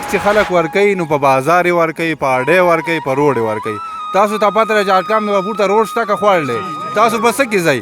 ټیکس چې خلک ورکوي نو په بازار یې ورکوي، په اډې ورکوي، په روډ یې ورکوي. تاسو ته پته ده چې اټکام نه پورته روډ شته که خوړ دی؟ تاسو په څه کې ځئ؟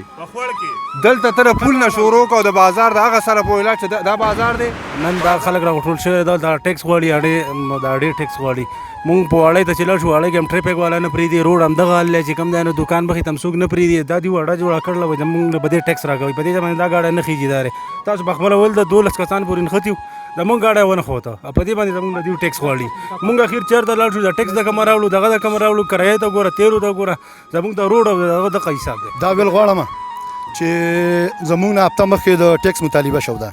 دلته ته د پول نه شروع کو د بازار د هغه سره پوهېلا چې دا بازار دی. نن دا خلک راټول شوي دا ټیکس غواړي، د اډې ټیکس غواړي. مونږ په اړۍ ته چې لاړ شو، اړۍ کې هم ټریفک والا نه پرېږدي، روډ همدغه حال دی چې کوم دی نو دوکان بخې ته هم څوک نه پرېږدي. دا دوی اډه جوړه کړله وایي مونږ به دې ټیکس راکوئ، په دې باندې دا ګاډی نه خېږي. دا دی تاسو په خپله ویل د 12 کسان پورې نښتي وو، زمونږ ګاډی ونه ښوته، په دې باندې زمونږ نه دوی ټیکس غواړي. مونږ اخر چېرته لاړ شو، د ټیکس د کومه راوړو، دغه د کومه راوړو، کرایې ته ګوره، تیلو ته ګوره، زمونږ د روډ او دغه دغه حساب دی. دا ویل غواړم چې زمونږ نه هفته مخکې د ټیکس مطالبه شو ده،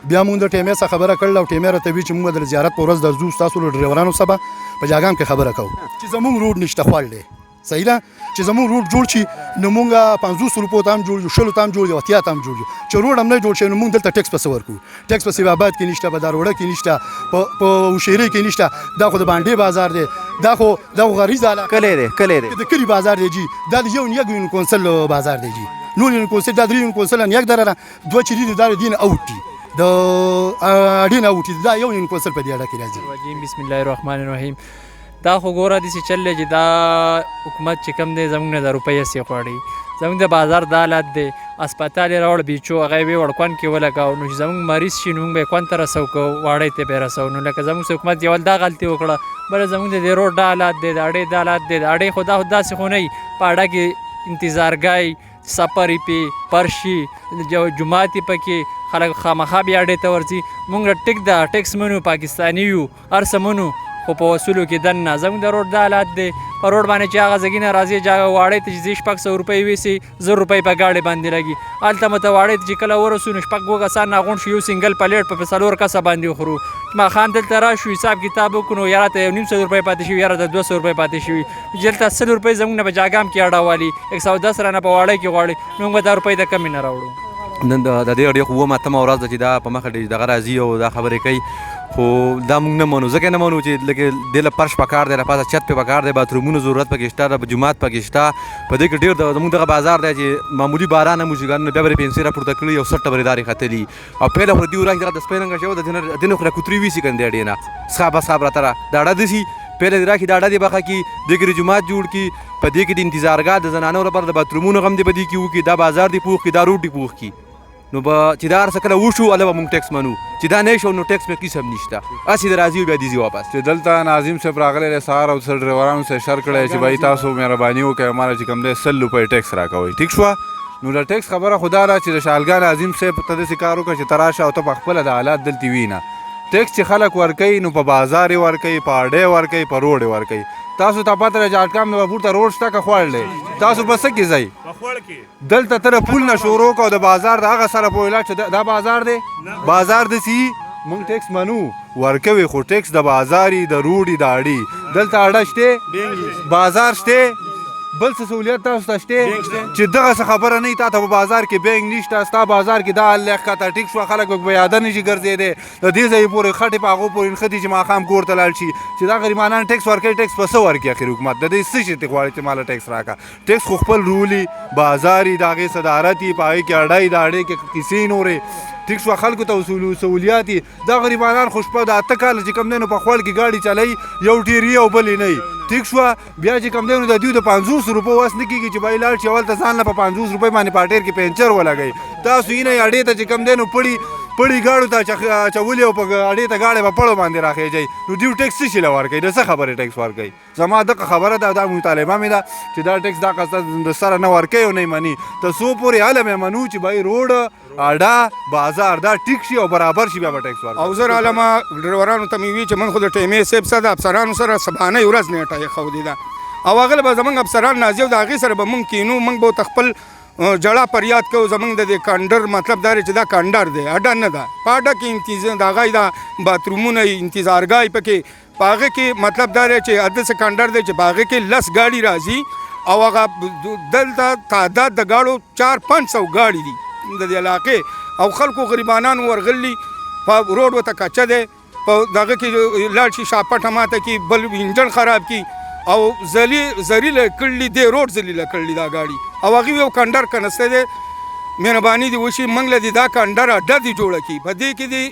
بیا مونږ د ټیمې څخه خبره کړله او ټیمې راته ویل چې مونږ د زیارت په ورځ درځو ستاسو له ډریورانو سره په جاګام کې خبره کوو چې زمونږ روډ نشته خوړ دی. صحیح ده چې زمونږ روډ جوړ شي نو مونږ 500 روپو ته هم جوړ یو، 100 ته هم جوړ یو، 80 ته هم جوړ یو. چې روډ هم نه جوړ شي نو مونږ دلته ټیکس پسې ورکوو. ټیکس پسې آباد کې نشته، په داروړه کې نشته، په وشیرې کې نشته. دا خو د باندې بازار دی، دا خو غریز علاقه کلی دی، کلی دی، د کلي بازار دی جی. دا د یو یون کونسل بازار دی جی. نو یون کونسل دا درې یون کونسل ان یک درره دوه چې دي دا دین اوټ دي، د اډین اوټ دي. دا یو یون کونسل په دې اړه کې راځي. بسم الله الرحمن الرحیم. دا خو ګوره داسې چل دی چې دا حکومت چې کوم دی زموږ نه د روپۍ هسې غواړي. زموږ د بازار دا حالت دی، اسپتال یې راوړ بیچو، هغه یې وړ کون کې ولګاو، نو چې زموږ مریض شي نو موږ به یې کون ته رسو کو، واړۍ ته به یې رسو. نو لکه زموږ حکومت یو دا غلطي وکړه. بله زموږ د دې روډ دا حالات دی، د اډې دا حالات دی. د اډې خو دا داسې خو نه وي، په اډه کې انتظارګاه سفر یې پې پرشي، جومات یې پکې، خلک خامخا بیا اډې ته ورځي. موږ ټیک ده ټیکس منو، پاکستاني یو، هر څه منو، خو په وصولو کې دننه زموږ د روډ دا حالات دی. په روډ باندې چې هغه ځګي نه راځي جاګه واړۍ ته چې ځي 600 روپۍ ویسي، 1000 روپۍ په ګاډۍ باندې لګي. هلته مو ته واړۍ ته چې کله ورسو نو 6 کسان راغونډ شو، یو سنګل پلیټ په 4 کسه باندې وخورو. ماښام دلته راشو حساب کتاب وکړو نو یاره ته 900 روپۍ پاتې شوي، یاره ته 200 روپۍ پاتې شوي. دلته 100 روپۍ زموږ نه په جاګام کې اډه والي، 110 رانه په واړۍ کې غواړي، نو موږ به دا روپۍ د کمې نه راوړو. نن د دې اډې خو اوومه اتمه ورځ ده چې دا په مخه دغه راځي او دا خبرې کوي، خو دا موږ نه منو. ځکه نه منو چې لکه دې له فرش پکار دی، له پاسه چت پې پکار دی، باترومونو ضرورت پکې شته، د جومات پکې شته. په دې کې ډېر زموږ دغه بازار دی چې معمولي باران هم وشي ګانو بیا به یې پنسۍ راپورته کړي او 60 ټبرېدارې ختلي او پیله خو دوی وراشي دغه د سپی رنګه شوی د دې نه خو راکوتري ویسي که نه دې اډې نه صحاب راته را دا اډه داسي پیله دې راکړي، دا اډه دې بخه کړي، دې کې جومات جوړ کړي، په دې کې د انتظارګاه د زنانو لپاره د باترومونو غم دې په دې کې وکړي، دا بازار دې پوخ کړي، دا روډ دې پوخ کړي. نو به چې دا هر څه کله وشو هله به مونږ ټیکس منو، چې دا نه شو نو ټیکس پې کیس هم نشته. هسې د راځي بیا دیځي واپس. چې دلته ناظم صاحب راغلی دی سهار او سل ډریورانو سره شر کړی چې بھائی تاسو مهرباني وکړئ ماله چې کوم دی 100 روپۍ ټیکس راکوئ. ټیک شوه. نو د ټیکس خبره خو دا ده چې د شالګاه ناظم صاحب ته داسې کار وکړه چې ته راشه او ته په خپله د حالات دلته وینه. ټیکس چې خلک ورکوي نو په بازار یې ورکوي، په اډې ورکوي، په روډ یې ورکوي. تاسو ته پته ده چې اټکام نه پورته روډ شته که خوړ دی؟ تاسو په څه کې ځئ؟ دلته ته د پول نه شروع کو د بازار د هغه سره پوهېلا چې دا بازار دی؟ بازار داسې مونږ ټیکس منو ورکوي، خو ټیکس د بازاري، د روډي، د اډې. دلته اډه شته، بازار شته، بل څه سهولیت تاسو ته شته چې دغه څه خبره نه وي تا ته په بازار کې بینک نشته، ستا بازار کې دا حل دی ښکته. ټیک شوه، خلک به پیاده نه شي ګرځېدی، د دې ځایه پورې خټې په هغو پورې نښتي چې ماښام کور ته لاړ شي. چې دا غریبانان ټیکس ورکوي، ټیکس په څه ورکړي اخر حکومت؟ د دې څه شي ته غواړي چې ماله ټیکس راکړه؟ ټیکس خو خپل رولي، بازاري، د هغې صدارت یي، په هغې کې اډه یي، د اډې کې کیسې نورې. ټیک شوه، خلکو ته سهولیات یي. دا غریبانان خو شپه د 8 کاله چې کوم دی نو په خوړ کې ګاډي چلوي، یو ټیري او بل یې نه وي. ټیک شوه، بیا چې کوم دی نو د دوی د 500 روپو وس نه کېږي چې بای لاړ شي هلته ځان له په 500 روپۍ باندې په اټیر کې پنچر ولګوي. تاسو یې نه اډې ته چې کوم دی نو پړي ګاډو ته اچولي او په اډې ته ګاډی په پړو باندې راخېږئ، نو دوی ټیکس څه شي له ورکوي؟ د څه خبرې ټیکس ورکوي؟ زما دغه خبره ده، دا مطالبه مې ده چې دا ټیکس دا قصد د سره نه ورکوي او نه یې مني. تر څو پورې هله مې منو چې بای روډ، اډه، بازار دا ټیک شي او برابر شي بیا به ټیکس ورکوي. او زه رالمه ډریورانو ته مې وي چې من خو د ټیمې صاحب سره د افسرانو سره سبانۍ ورځ نیټه ایښودې ده او هغه به زموږ افسران نازي او د هغې سره به مونږ کینو، مونږ به ورته خپل جړه فریاد کوو. زموږ د دې کانډر مطلب دا دی چې دا کانډر دی، اډه نه ده. په اډه کې د هغه دا باترومونه یي، انتظارګاه پکې، په هغې کې مطلب دا دی چې داسې کانډر دی چې په هغې کې 10 ګاډي راځي او هغه دلته تعداد د ګاډو 400-500 ګاډي دي د دې علاقې او خلکو غریبانانو ورغلي. په روډ ورته کچه دی، په دغه کې لاړ شي شاپټه ماته کړي، بل انجن خراب کړي او زلیله کړلي دی، روډ زلیله کړلي دا ګاډي او هغې یو کنډر کنستی دی مهرباني دې وشي موږ له دې دا کنډر اډه دې جوړه کړي په دې کې دې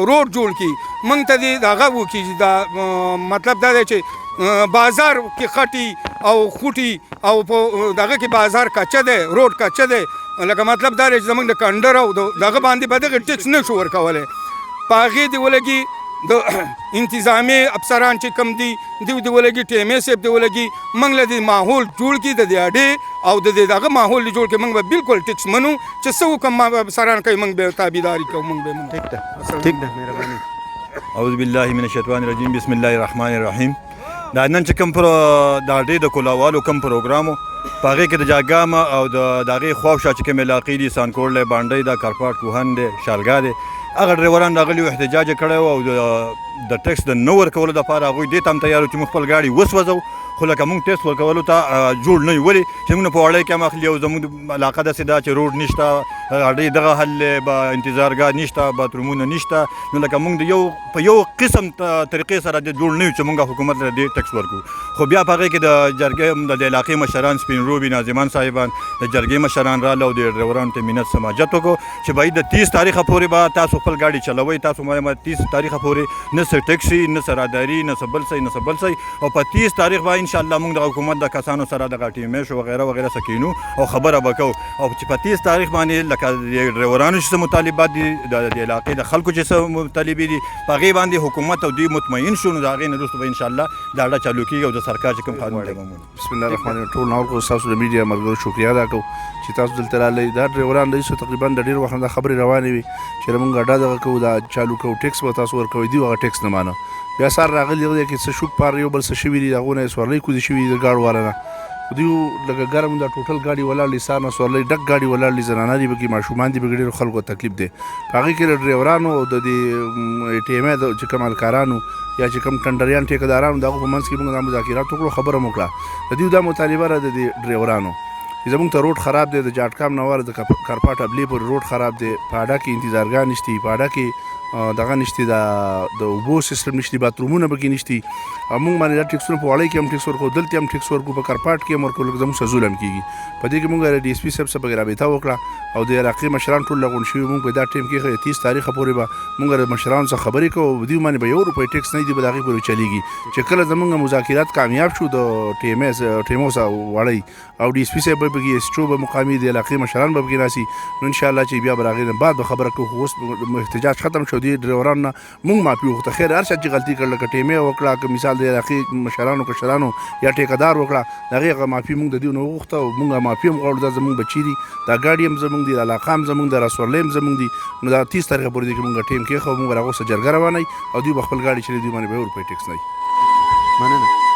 روډ جوړ کړي موږ ته دې دغه وکړي دا مطلب دا دی چې بازار کې خټي او خوټي او په دغه کې بازار کچه دی روډ کچه دی لکه مطلب دا دی چې زموږ د کنډر او دغه باندې به دغه ټیکس نه شو ورکولی په هغې دې ولګي د انتظامي افسران چې کم دي دوی دې ولګي ټیمې صاحب دې ولګي موږ له دې ماحول جوړ کړي د دې اډې او د دې دغه ماحول جوړ کړي موږ به بالکل ټیکس منو چې څه وکړم افسران کوي موږ به تابعداري کوو موږ به منو ټیک ده مهرباني اعوذ بالله من الشیطان الرجیم بسم الله الرحمن الرحیم دا نن چې کوم پر د اډې د کولاوالو کوم پروګرامو په هغې کې د جاګام او د هغې خواوشا چې کوم علاقې دي سانکوړ دی بانډۍ ده کرپاټ کوهن دی شالګا دی هغه ډریوران راغلي وو احتجاج یې کړی وو او د ټیکس د نه ورکولو دپاره هغوی دې ته هم تیار وو چې موږ خپل ګاډي وسوځو خو لکه موږ ټیکس ورکولو ته جوړ نه یو ولې چې موږ نه په وړۍ کې هم اخلي او زموږ علاقه داسې ده چې روډ نشته اډۍ دغه حل به انتظارګاه نشته باترومونه نشته نو لکه موږ د یو په یو قسم طریقې سره د جوړ نه یو چې موږ حکومت له دې ټیکس ورکړو خو بیا په هغې کې د جرګې د علاقې مشران سپین روبي ناظمان صاحبان د جرګې مشران راغله او د ډریورانو ته منت سماجت وکړو چې باید د 30 تاریخه پورې به تاسو خپل ګاډي چلوئ تاسو 30 تاریخه پورې نه څه ټیکسي نه څه راداري نه څه بل څه نه څه بل څه او په 30 تاریخ به انشاءالله موږ د حکومت د کسانو سره دغه ټیمېش وغیره وغیره سکینو او خبره به کوو او چې په 30 تاریخ باندې لکه د ډریورانو چې څه مطالبات دي د علاقې د خلکو چې څه مطالبې دي په هغې باندې حکومت او دوی مطمئن شو نو د هغې نه وروسته به انشاءالله دا اډه چالو کېږي او د سرکار چې کوم قانون دی بسم الله الرحمن الرحیم ټول ناول خو تاسو د میډیا ملګرو شکریا ادا کوو چې تاسو دلته راغلئ دا ډریوران دی تقریبا د ډېر وخت نه خبرې روانې وي چې موږ اډه دغه کوو دا چالو کوو ټیکس به تاسو ورکوئ دوی هغه ټیکس نه مانه بیا سار راغلي هغه کې څه شوک پار یو بل څه شوي دي هغونه یې سورلۍ کودي شوي دي د ګاډو والا نه دوی لکه ګرم دا ټوټل ګاډي ولاړ دي سار نه سورلۍ ډک ګاډي ولاړ دي زنانه دي پکې ماشومان دي پکې ډېرو خلکو تکلیف دی په هغې کې د ډریورانو او د دې ټیمې چې کوم هلکارانو یا چې کوم ټنډریان ټیکهدارانو د هغو په منځ کې موږ دا مذاکرات وکړو خبره مو کړه د دوی دا مطالبه ده د دې ډریورانو چې زموږ ته روډ خراب دی د جاټکام نه ور د کرپاټ ابلي پورې روډ خراب دی په اډه کې انتظارګاه نشته په اډه کې دغه نشته د اوبو سیستم نشته باترومونه پکې نشته موږ باندې دا ټیکسونه په وړۍ کې هم ټیکس ورکوو دلته هم ټیکس ورکوو په کرپاټ کې هم ورکوو لکه زموږ سره ظلم کېږي په دې کې موږ د ډي اس پي صاحب سره پکې رابطه وکړه او د علاقې مشران ټول راغونډ شوي موږ په دا ټیم کې 30 تاریخه پورې به موږ د مشرانو سره خبرې کوو دوی باندې به 1 روپۍ ټیکس نه دی به د هغې پورې چلیږي چې کله زموږ مذاکرات کامیاب شو د ټیمو سره وړۍ او ډي اس پي صاحب به پکې ایس ټو به مقامي د علاقې مشران به پکې ناسي نو انشاءالله چې بیا به د هغې نه بعد به خبره کوو خو اوس احتجاج ختم شو دې ډریورانو نه موږ معافي وغوښته خیر هر چا چې غلطي کړله که ټیمې وکړه که مثال د علاقې مشرانو کشرانو یا ټیکهدار وکړه د هغې هغه معافي موږ د دوی نه وغوښته او موږ معافي هم غواړو دا زموږ بچي دي دا ګاډي هم زموږ دي علاقه هم زموږ د راسورلۍ هم زموږ دي نو دا 30 تاریخه پورې دی کې موږ ټیم کېښو موږ به هغو سره جرګه روانوي او دوی به خپل ګاډي چلوي دوی باندې به 1 روپۍ ټیکس نه وي مننه